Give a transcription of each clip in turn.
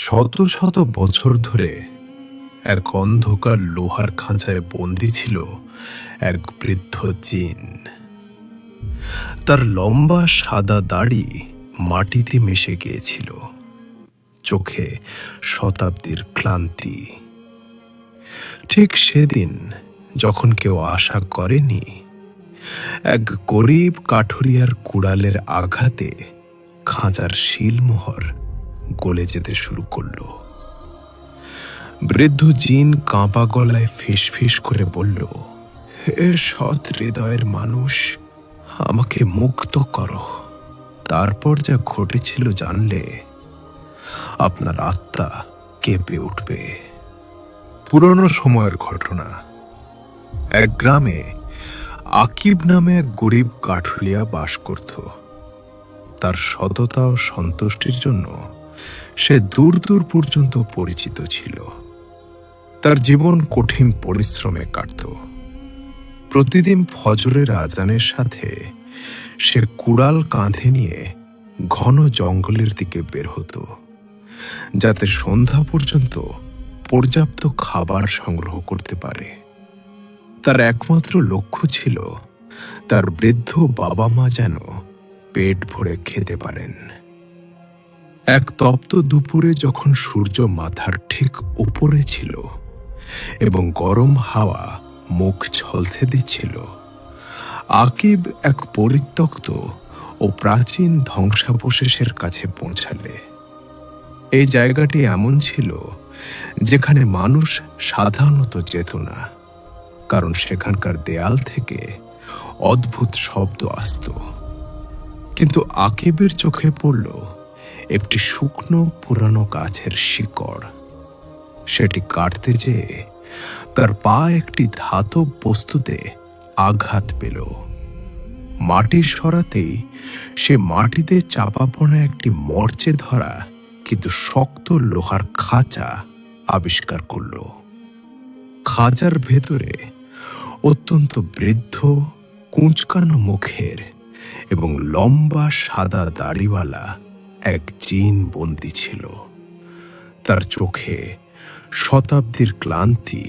শত শত বছর ধরে এক অন্ধকার লোহার খাঁচায় বন্দী ছিল এক বৃদ্ধ জিন। তার লম্বা সাদা দাড়ি মাটিতে মিশে গিয়েছিল, চোখে শতাব্দীর ক্লান্তি। ঠিক সেদিন যখন কেউ আশা করেনি, এক গরিব কাঠুরিয়ার কুড়ালের আঘাতে খাঁচার শিলমোহর গলে যেতে শুরু করল। বৃদ্ধ জিন কাঁপা গলায় ফিসফিস করে বলল, হে সৎ হৃদয়ের মানুষ, আমাকে মুক্ত করো। তারপর যা ঘটেছিল জানলে আপনার আত্মা কেঁপে উঠবে। পুরনো সময়ের ঘটনা। এক গ্রামে আকিব নামে এক গরিব কাঠুরিয়া বাস করত। তার সততা ও সন্তুষ্টির জন্য সে দূর দূর পর্যন্ত পরিচিত ছিল। তার জীবন কঠিন পরিশ্রমে কাটত। প্রতিদিন ফজরের আজানের সাথে সে কুড়াল কাঁধে নিয়ে ঘন জঙ্গলের দিকে বের হতো, যাতে সন্ধ্যা পর্যন্ত পর্যাপ্ত খাবার সংগ্রহ করতে পারে। তার একমাত্র লক্ষ্য ছিল তার বৃদ্ধ বাবা মা যেন পেট ভরে খেতে পারেন। এক তপ্ত দুপুরে যখন সূর্য মাথার ঠিক উপরে ছিল এবং গরম হাওয়া মুখ ঝলসে দিচ্ছিল, আকিব এক পরিত্যক্ত ও প্রাচীন ধ্বংসাবশেষের কাছে পৌঁছালে। এই জায়গাটি এমন ছিল যেখানে মানুষ সাধারণত যেত না, কারণ সেখানকার দেয়াল থেকে অদ্ভুত শব্দ আসত। কিন্তু আকিবের চোখে পড়ল একটি শুকনো পুরানো গাছের শিকড়। সেটি কাটতে যেয়ে তার পা একটি ধাতব বস্তুতে আঘাত পেল। মাটি সরাতেই সে মাটিতে চাপা পড়া একটি মরচে ধরা কিন্তু শক্ত লোহার খাঁচা আবিষ্কার করল। খাঁচার ভেতরে অত্যন্ত বৃদ্ধ, কুঁচকানো মুখের এবং লম্বা সাদা দাড়িওয়ালা এক জিন বন্দী ছিল। তার চোখে শতাব্দীর ক্লান্তি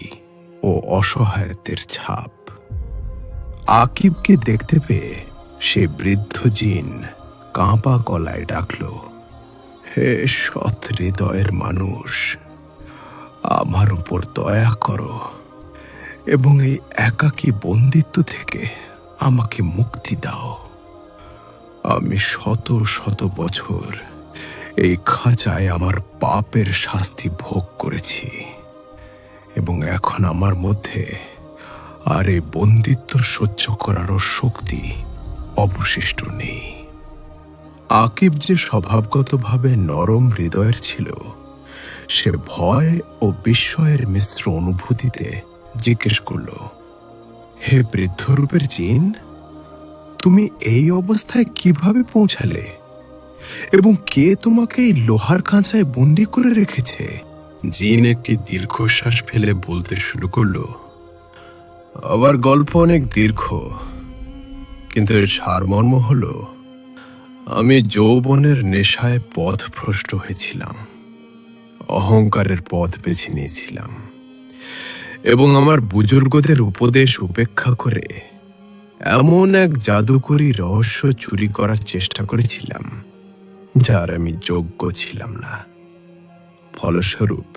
ও অসহায়ত্বের ছাপ। আকিবকে দেখতে পেয়ে সে বৃদ্ধ জিন কাঁপা গলায় ডাকল, হে সৎ হৃদয়ের মানুষ, আমার উপর দয়া করো এবং এই একাকী বন্দিত্ব থেকে আমাকে মুক্তি দাও। আমি শত শত বছর এই খাঁচায় আমার পাপের শাস্তি ভোগ করেছি এবং এখন আমার মধ্যে আর এই বন্দিত্ব সহ্য করারও শক্তি অবশিষ্ট নেই। আকিব যে স্বভাবগতভাবে নরম হৃদয়ের ছিল, সে ভয় ও বিস্ময়ের মিশ্র অনুভূতিতে জিজ্ঞেস করল, হে বৃদ্ধরূপের জিন, তুমি এই অবস্থায় কিভাবে পৌঁছালে এবং কে তোমাকে এই লোহার খাঁচায় বন্দি করে রেখেছে? জিন একটি দীর্ঘশ্বাস ফেলে বলতে শুরু করল, আমার গল্প অনেক দীর্ঘ, কিন্তু এর সারমর্ম হল, আমি যৌবনের নেশায় পথভ্রষ্ট হয়েছিলাম, অহংকারের পথ বেছে নিয়েছিলাম এবং আমার বুজুর্গদের উপদেশ উপেক্ষা করে এমন এক জাদুকরী রহস্য চুরি করার চেষ্টা করেছিলাম যার আমি যোগ্য ছিলাম না। ফলস্বরূপ